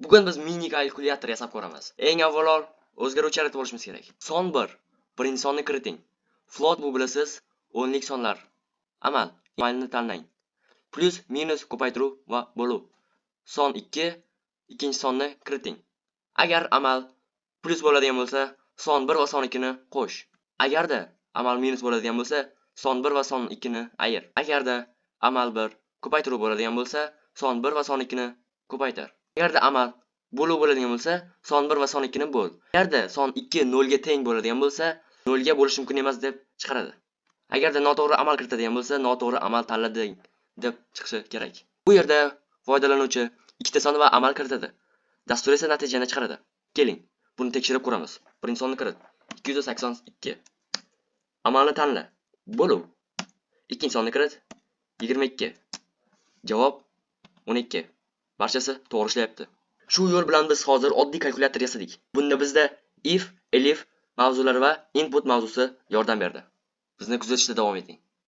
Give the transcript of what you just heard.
Bugun biz mini kalkulyator yasab ko'ramiz. Eng avvalo o'zgaruvchi yaratib olishimiz kerak. Son 1. Birinchi sonni kiriting. Float bu bilasiz, o'nlik sonlar. Amal, amalni tanlang. Plus, minus, ko'paytiruv va bo'luv. Son 2, ikkinchi sonni kiriting. Agar amal plus bo'ladigan bo'lsa, son 1 va son 2 ni qo'sh. Agarda amal minus bo'ladigan bo'lsa, son 1 va son 2 ni ayir. Agarda amal 1 ko'paytiruv bo'ladigan bo'lsa, son 1 va son 2 ni ko'paytir. Agarda amal bo'luv bo'ladigan bo'lsa, son 1 va son 2 ni bo'l. Agarda son 2 0 ga teng bo'ladigan bo'lsa, 0 ga bo'lish mumkin emas deb chiqaradi. Agarda noto'g'ri amal kiritadigan bo'lsa, noto'g'ri amal tanlading deb chiqishi kerak. Bu yerda foydalanuvchi ikkita son va amal kiritadi. Dastur esa natijani chiqaradi. Keling, buni tekshirib ko'ramiz. Birinchi sonni kirit. 282. Amalni tanla. Bo'luv. Ikkinchi sonni kirit. 22. Javob 12. Barchasi to'g'ri ishlayapti. Shu yo'l bilan biz hozir oddiy kalkulyator yasadik. Bunda bizda if, elif mavzulari va input mavzusi yordam berdi. Bizni kuzatishda davom eting.